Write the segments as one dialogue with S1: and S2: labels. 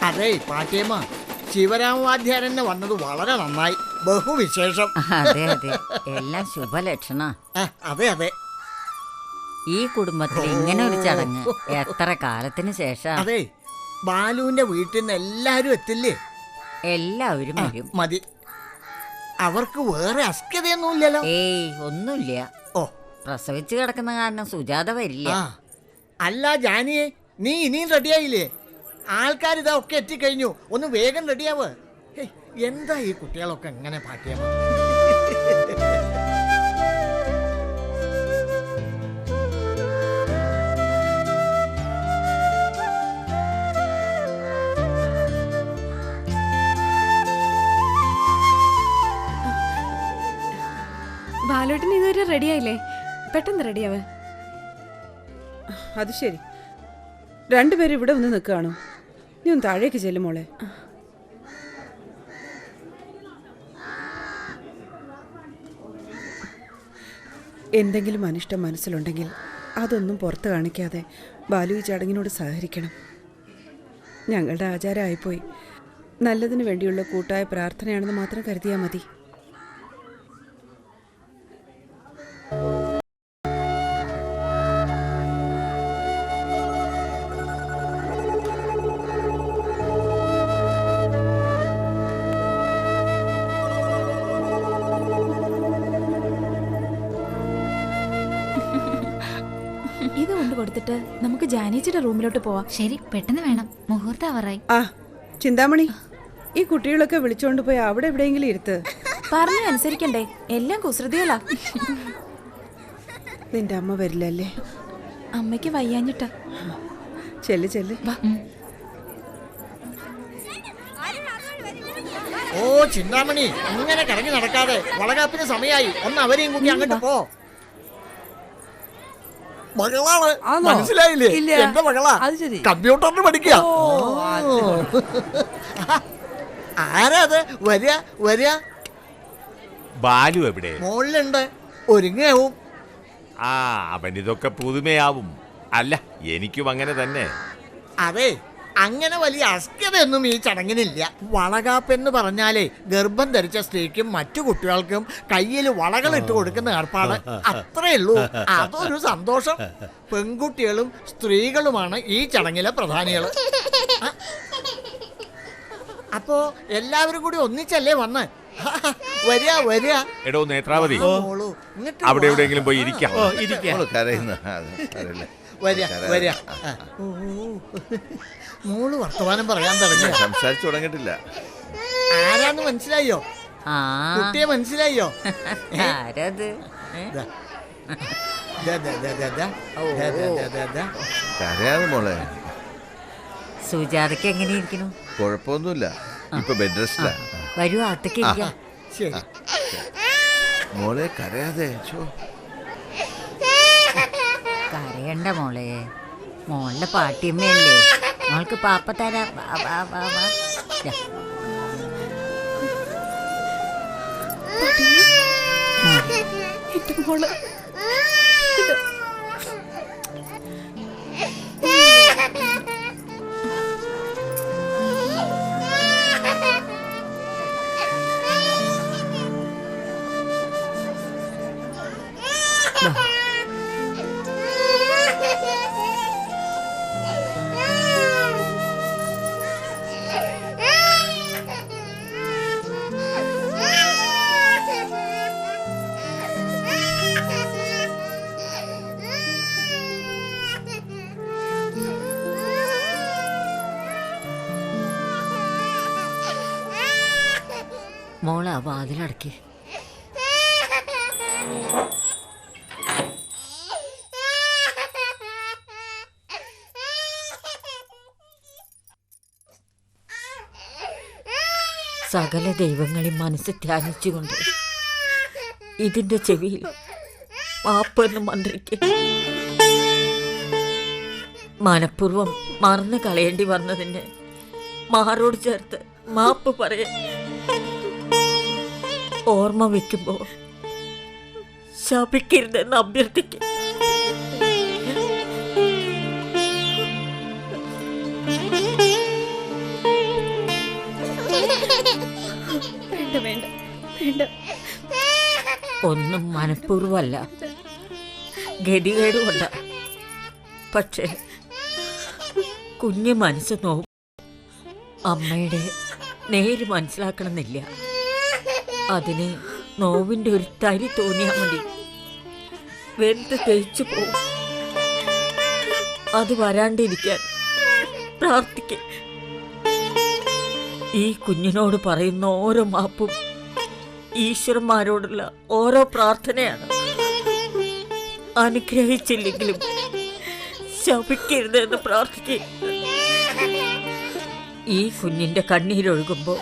S1: അതെ പാട്ടിയമ്മ, ശിവരാമവാദ്യാരന്നെ വന്നത് വളരെ നന്നായി. ബഹുവിശേഷം.
S2: അതെ അതെ, എല്ലാം ശുഭലക്ഷണ.
S1: അതെ അതെ,
S2: ഈ കുടുംബത്തിൽ ഇങ്ങനെ ഒരു ചടങ്ങ് എത്ര കാലത്തിന് ശേഷം.
S1: അതെ, ബാലുവിന്റെ വീട്ടിൽ നിന്ന് എല്ലാരും എത്തില്ലേ?
S2: എല്ലാവരും വരും.
S1: മതി, അവർക്ക് വേറെ അസ്കതയൊന്നുമില്ലല്ലോ.
S2: ഏയ് ഒന്നുമില്ല.
S1: ഓ,
S2: പ്രസവിച്ച് കിടക്കുന്ന കാരണം സുജാത വരില്ല.
S1: അല്ല ജാനിയെ, നീ ഇനിയും റെഡിയായില്ലേ? ആൾക്കാർ ഇതാ ഒക്കെ എത്തിക്കഴിഞ്ഞു. ഒന്ന് വേഗം റെഡിയാവ്. എന്താ ഈ കുട്ടികളൊക്കെ എങ്ങനെ പാട്ടിയമ്മ?
S3: ബാലോട്ടിന് ഇതുവരെ റെഡിയായില്ലേ? പെട്ടെന്ന് റെഡിയാവ്.
S4: അത് ശരി, രണ്ടുപേരും ഇവിടെ വന്ന് നിൽക്കുകയാണോ? നീ ഒന്ന് താഴേക്ക് ചെല്ലും മോളെ. എന്തെങ്കിലും അനിഷ്ടം മനസ്സിലുണ്ടെങ്കിൽ അതൊന്നും പുറത്ത് കാണിക്കാതെ ബാലു ഈ ചടങ്ങിനോട് സഹകരിക്കണം. ഞങ്ങളുടെ ആചാരമായിപ്പോയി. നല്ലതിനു വേണ്ടിയുള്ള കൂട്ടായ പ്രാർത്ഥനയാണെന്ന് മാത്രം കരുതിയാൽ മതി.
S3: ഇത് കൊണ്ട് കൊടുത്തിട്ട് നമുക്ക് ജാനേച്ചിയുടെ റൂമിലോട്ട് പോവാം.
S5: ശരി, പെട്ടെന്ന് വേണം, മുഹൂർത്തം ആവറായി.
S4: ചിന്താമണി, ഈ കുട്ടികളൊക്കെ വിളിച്ചോണ്ട് പോയി അവിടെ എവിടെയെങ്കിലും ഇരുത്ത്.
S3: പറഞ്ഞു അനുസരിക്കണ്ടേ? എല്ലാം കുസൃതികളാ.
S4: നിന്റെ അമ്മ വരില്ലല്ലേ?
S3: അമ്മയ്ക്ക് വയ്യാഞ്ഞിട്ടാ.
S4: ചെല്ല് ചെല്ല്.
S1: ഓ ചിന്താമണി, ഇങ്ങനെ കറങ്ങി നടക്കാതെ വളകാപ്പിന് സമയമായി. ഒന്ന് അവരെയും കൂടി അങ്ങോട്ട് പോ. മകളാണ്, മനസ്സിലായില്ലേ? എന്റെ മകളാ, കമ്പ്യൂട്ടറിന് പഠിക്കുക. ആരാ അത്? വരിക വരിക.
S6: ബാലു എവിടെ?
S1: മോളിലുണ്ട്, ഒരുങ്ങാവും.
S6: അവനിതൊക്കെ പുതുമയാവും. അല്ല, എനിക്കും അങ്ങനെ തന്നെ.
S1: അതെ, അങ്ങനെ വലിയ അസ്കതയൊന്നും ഈ ചടങ്ങിനില്ല. വളകാപ്പെന്ന് പറഞ്ഞാലേ ഗർഭം ധരിച്ച സ്ത്രീക്കും മറ്റു കുട്ടികൾക്കും കയ്യിൽ വളകൾ ഇട്ട് കൊടുക്കുന്ന ഏർപ്പാട്, അത്രേ ഉള്ളൂ. അതൊരു സന്തോഷം. പെൺകുട്ടികളും സ്ത്രീകളുമാണ് ഈ ചടങ്ങിലെ പ്രധാനികൾ. അപ്പോ എല്ലാവരും കൂടി ഒന്നിച്ചല്ലേ വന്ന്? വരിക വരിക.
S6: എടോ നേത്രാവതി, അവിടെ എവിടെയെങ്കിലും പോയി ഇരിക്കാം.
S1: മോള് വർത്തമാനം പറയാൻ തുടങ്ങി.
S7: സംസാരിച്ചു തുടങ്ങിയിട്ടില്ല.
S1: ആരാന്ന് മനസ്സിലായോ? കുട്ടിയെ മനസ്സിലായോ?
S2: ആരത്?
S7: മോളെ,
S2: സുജാതയ്ക്ക് എങ്ങനെ ഇരിക്കുന്നു?
S7: കുഴപ്പമൊന്നുമില്ല, ഇപ്പൊ ബെഡ് റെസ്റ്റിലാ.
S2: വരൂ, അകത്തേക്ക് ഇരിക്കാം.
S1: ശരി
S7: മോളെ, കരയാതെ.
S2: കരയണ്ട മോളെ, മോളുടെ പാട്ടിയമ്മയല്ലേ, മോൾക്ക് പാപ്പ തരാം. മോളെ, ആ വാതിലടക്കി. സകല ദൈവങ്ങളെ മനസ്സിൽ ധ്യാനിച്ചുകൊണ്ട് ഇതിന്റെ ചെവിയിൽ മാപ്പെന്ന് മന്ത്രിക്ക്. മനഃപൂർവ്വം മറന്നു കളയേണ്ടി വന്നതിന് മാറോട് ചേർത്ത് മാപ്പ് പറയാൻ. ഓർമ്മ വയ്ക്കുമ്പോൾ ശപിക്കരുതെന്ന് അഭ്യർത്ഥിക്കും.
S4: വേണ്ട.
S2: ഒന്നും മനഃപൂർവ്വമല്ല, ഗതികേടുകൊണ്ട. പക്ഷേ കുഞ്ഞ് മനസ്സ് നോവും. അമ്മയുടെ നേര് മനസ്സിലാക്കണമെന്നില്ല. അതിന് നോവിൻ്റെ ഒരു തരി തോന്നിയാൽ മതി, വെന്ത് തേച്ചു പോവും. അത് വരാണ്ടിരിക്കാൻ പ്രാർത്ഥിക്കും. ഈ കുഞ്ഞിനോട് പറയുന്ന ഓരോ മാപ്പും ഈശ്വരന്മാരോടുള്ള ഓരോ പ്രാർത്ഥനയാണ്. അനുഗ്രഹിച്ചില്ലെങ്കിലും ശപിക്കരുതെന്ന് പ്രാർത്ഥിക്കും. ഈ കുഞ്ഞിന്റെ കണ്ണീരൊഴുകുമ്പോൾ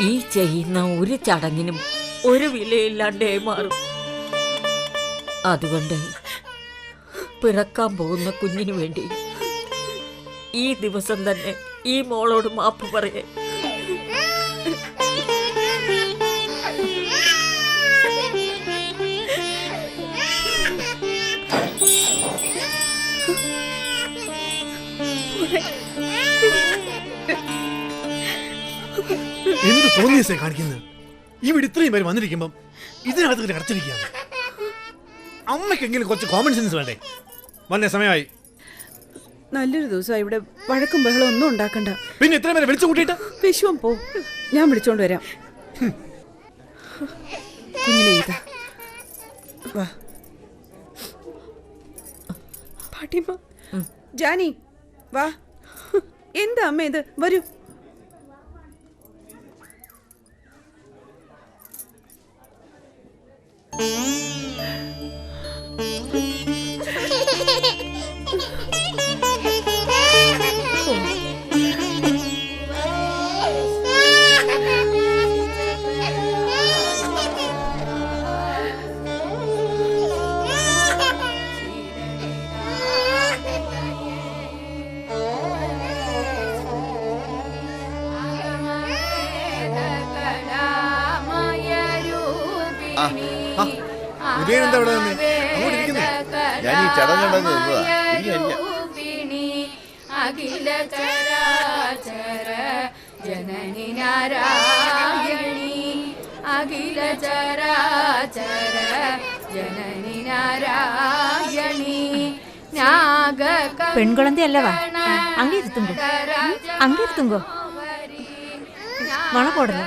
S2: ഈ ചെയ്യുന്ന ഒരു ചടങ്ങിനും ഒരു വിലയില്ലാണ്ടേ മാറും. അതുകൊണ്ട് പിറക്കാൻ പോകുന്ന കുഞ്ഞിനു വേണ്ടി ഈ ദിവസം തന്നെ ഈ മോളോട് മാപ്പ് പറയേ.
S8: എന്ത് തോന്നിയസേ കാണിക്കുന്നത്? ഇവിടെ ഇത്രയും പേര് വന്നിരിക്കുമ്പം ഇതിനകത്ത് കടച്ചിരിക്കുകയാണ്. അമ്മയ്ക്കെങ്കിലും കുറച്ച് കോമൺ സെൻസ് വേണ്ടേ? വന്നേ, സമയമായി.
S4: നല്ലൊരു ദിവസം ഇവിടെ വഴക്കും ബഹളം ഒന്നും ഉണ്ടാക്കണ്ട.
S8: പിന്നെ ഇത്രയും പേരെ വിളിച്ചു കൂട്ടിയിട്ട്
S4: വിഷുവം പോ, ഞാൻ വിളിച്ചോണ്ട് വരാം. കുഞ്ഞിനെ ഇതാ വാ. പാട്ടിമ്മ, ജാനി വാ. എന്താ അമ്മ ഇത്? വരൂ.
S8: ഉദയനെന്താ ഇവിടെ വന്നേ? അങ്ങോട്ട് ഇരിക്കുന്നേ.
S7: ഞാൻ ഈ ചടങ്ങുണ്ടെന്ന് നിന്നതാ. ഇല്ല
S9: അഖില ചരാചര ജനനി നാരായണി, അഖില ചരാചര ജനനി നാരായണി.
S3: പെൺകുളന്തി അല്ലവാ, അങ്ങിരുത്തുങ്കോ അങ്ങിരുത്തുങ്കോ മണ പോടല.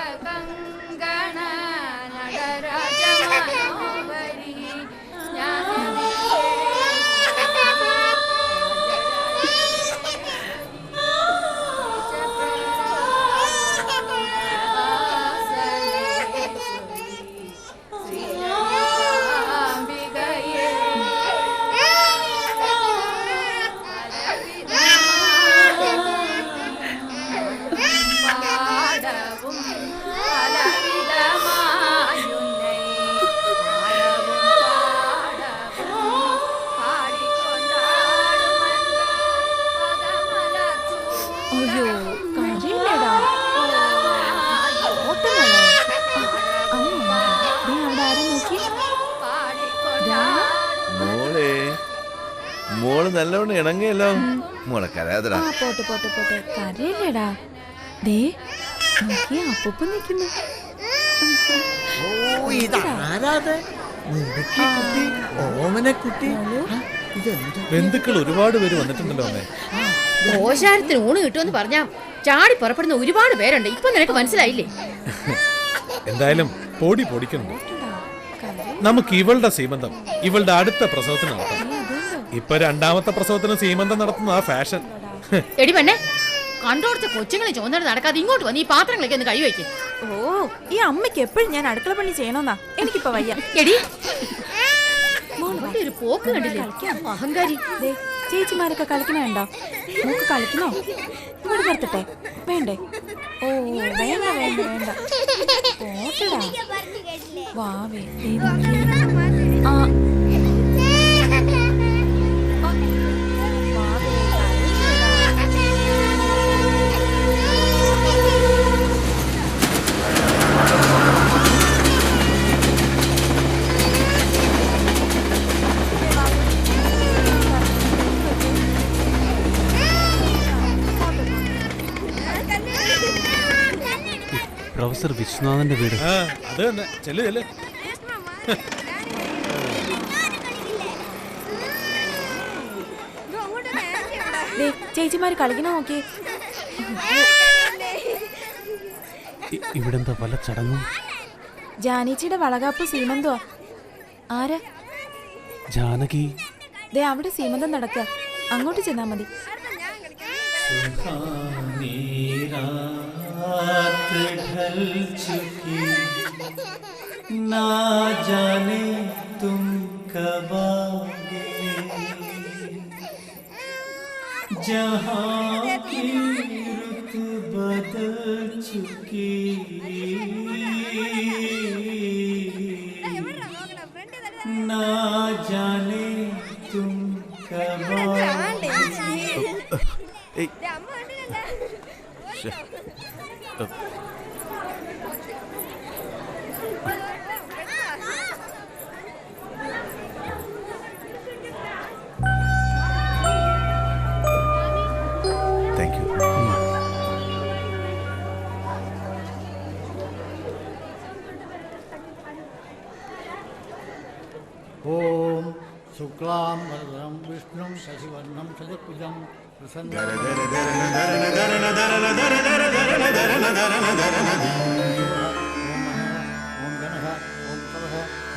S7: മോള് നല്ലവണ്ണം ഇണങ്ങിയല്ലോ. മോളെ കരയാതടാ.
S3: പോട്ടെ പോട്ടെ പോട്ടെ, കരയില്ലേടാ. ദേ നോക്കി അപ്പൂപ്പൻ നിൽക്കുന്നു.
S1: ഓ, ഇതാരാത്? കുട്ടി, ഓമനക്കുട്ടി.
S8: ബന്ധുക്കൾ ഒരുപാട് പേര് വന്നിട്ടുണ്ടല്ലോ അമ്മേ.
S9: ഓശാരത്തിന് ഊണ് കിട്ടുമെന്ന് പറഞ്ഞാ ചാടി പുറപ്പെടുന്ന ഒരുപാട് പേരുണ്ട്. ഇപ്പൊ നിനക്ക് മനസ്സിലായില്ലേ?
S8: എന്തായാലും പൊടിക്കണുണ്ട്. നമുക്ക് ഇവളുടെ സീമന്തം ഇവളുടെ അടുത്ത പ്രസവത്തിന് നടത്താം. ഇപ്പൊ രണ്ടാമത്തെ പ്രസവത്തിന് സീമന്തം നടത്തുന്ന ആ ഫാഷൻ.
S9: എടി പെണ്ണെ, കണ്ടോടത്തെ കൊച്ചുങ്ങളെ ചോദിച്ചിട്ട് നടക്കാതെ ഇങ്ങോട്ട് വന്ന് ഈ പാത്രങ്ങളൊക്കെ ഒന്ന് കഴി വയ്ക്കും.
S3: ഓ, ഈ അമ്മയ്ക്ക് എപ്പോഴും ഞാൻ അടുക്കള പണി ചെയ്യണമെന്നാ എനിക്കിപ്പോ വയ്യ.
S9: എടി ഒരു പോക്ക് കണ്ടില്ലേ, അഹങ്കാരി.
S3: ചേച്ചിമാരൊക്കെ കളിക്കണുണ്ടോ? നമുക്ക് കളിക്കണോ? ഇവിടെ നിർത്തട്ടെ? വേണ്ടേ? ഓ, വേണ്ട വേണ്ട വേണ്ട, പോട്ടടാ. വാവേ, ആ
S10: പ്രൊഫസർ വിശ്വനാഥന്റെ വീട്.
S8: അത് തന്നെ. ചെല്ല് ചെല്ല്.
S3: ചേച്ചിമാര് കളിക്കണ നോക്കി.
S10: ഇവിടെന്താ പല ചടങ്ങും.
S3: ജാനേച്ചിയുടെ വളകാപ്പ് സീമന്തോ. ആരാ?
S10: ജാനകി.
S3: ദേ അവിടെ സീമന്തം നടക്കുക. അങ്ങോട്ട് ചെന്നാ മതി.
S11: ना जाने तुम कब आओगे, जहाँ की रुत बदल चुकी, ना जाने तुम कब आओगे.
S7: Thank you.
S11: ഓം ശുക്ലാം വരദം വിഷ്ണും ശശിവർണം ചതുർഭുജം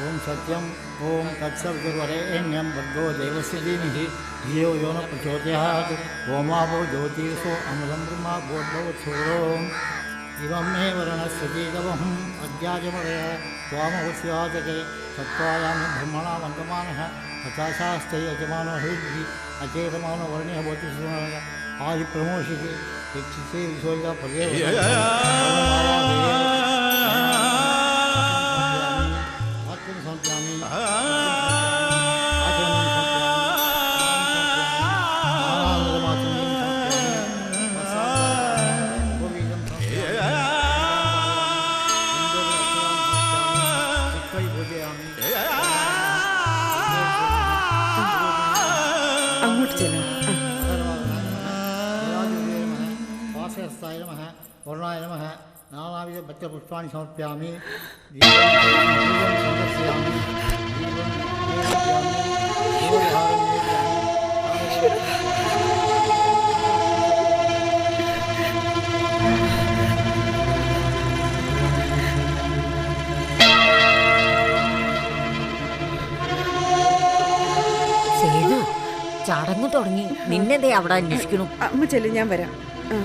S11: ഓം സത്യം ഓം തത്സവിതുർവരേണ്യം ഭർഗോ ദേവസ്യ ധീമഹി ധിയോ യോ ന പ്രചോദയാത് ഓമാവോ ജ്യോതിഷോ അമൃതം ബ്രഹ്മ ഭൂർഭുവത്സൂരോം ഇവം മേ വരണസ്വജീതവഹം അദ്യാജമറയ ത്വാമവസ്യാജകേ സത്വായാമി ബ്രഹ്മണാവന്തമാനഃ തഥാശാസ്ത്രേ യജമാനോ ഹൃദി അചേതമാനോ വർണ്ണിയ ഭവതി സുനഃ ആദി പ്രമോഷികേ യക്ഷസേ വിശോയിക പദേ ആത്മ സംപ്യാമി
S4: അങ്ങോട്ട് ചെല്ലാം.
S11: വാസസ്ഥായ നമഃ വർണ്ണായ നമഃ നാനാവിധ ഭക്തപുഷ്പാണി സമർപ്പയാമി.
S2: സേതു, ചടങ്ങ് തുടങ്ങി. നിന്നെന്തേ അവിടെ അന്വേഷിക്കണു?
S4: അമ്മ ചെല്ലു, ഞാൻ വരാം. ആ.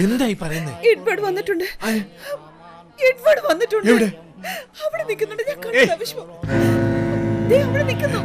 S8: എന്തായി പറയുന്നേ?
S4: എഡ്വേർഡ് വന്നിട്ടുണ്ട്. എഡ്വേർഡ് വന്നിട്ടുണ്ട്.
S8: എവിടെ?
S4: അവിടെ നിൽക്കുന്നുണ്ട്. ഞാൻ കണ്ടു. വിശ്വം ദേ അവിടെ നിൽക്കുന്നു.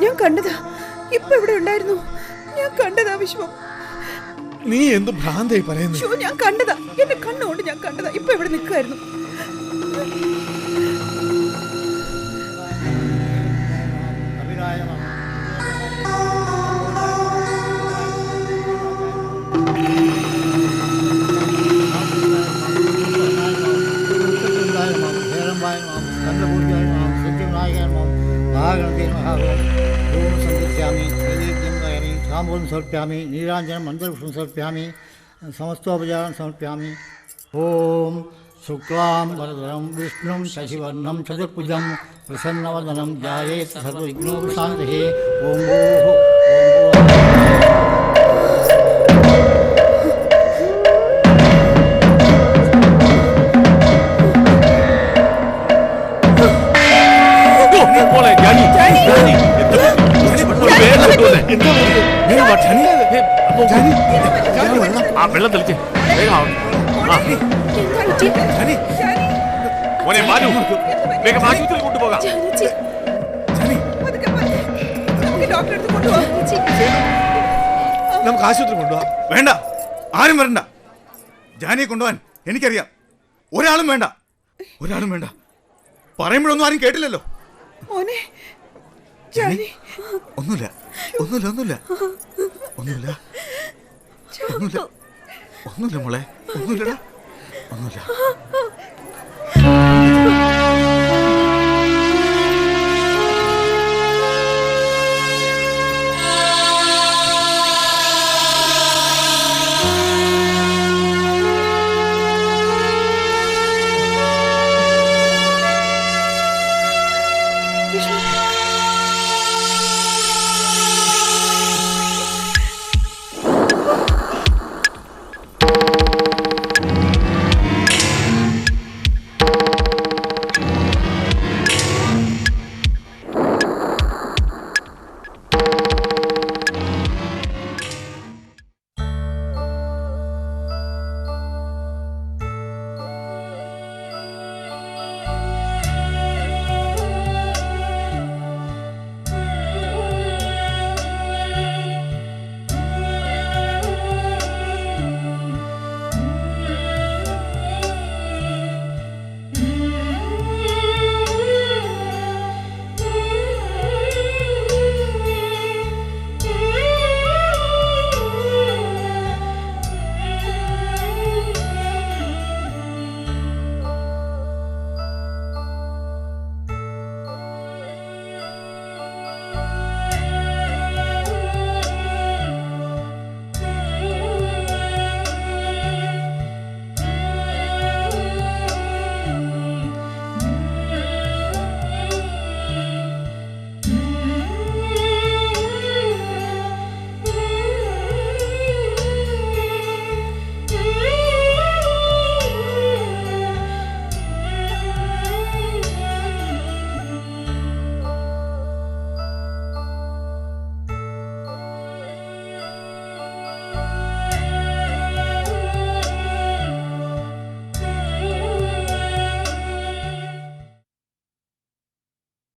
S4: ഞാൻ കണ്ടതാ. ഇപ്പൊ ഇവിടെ ഉണ്ടായിരുന്നു. ഞാൻ കണ്ടതാ വിശ്വം.
S8: നീ എന്ത് ഭ്രാന്തായി പറയുന്നു?
S4: ഞാൻ കണ്ടതാ. എന്റെ കണ്ണുകൊണ്ട് ഞാൻ കണ്ടതാ. ഇപ്പൊ ഇവിടെ നിൽക്കുമായിരുന്നു.
S11: समर्प्यामि नीराञ्जनं मन्त्रपुष्पं समर्प्यामि समस्तोपचारं समर्प्यामि. ओम शुक्लां वरदं विष्णुं शशिवर्णं चतुर्भुजं प्रसन्नवदनं ध्यायेत् सर्वविघ्नोपशान्तये. ओम
S6: ആ വെള്ളം തെളിച്ച് വേഗം ആവണം. മോനെ ബാലു വേഗം ആശുപത്രിയിൽ കൊണ്ടുപോകാം.
S8: നമുക്ക് ആശുപത്രി കൊണ്ടുപോവാം.
S12: വേണ്ട, ആരും വരണ്ട. ജാനിയെ കൊണ്ടുപോവാൻ എനിക്കറിയാം. ഒരാളും വേണ്ട, ഒരാളും വേണ്ട. പറയുമ്പോഴൊന്നും ആരും കേട്ടില്ലല്ലോ. ജാനി, ഒന്നുമില്ല, ഒന്നുമില്ല, ഒന്നുമില്ല, ഒന്നുമില്ല, ഒന്നുമില്ല, ഒന്നുമില്ല മോളെ, ഒന്നുമില്ലടാ, ഒന്നുമില്ല.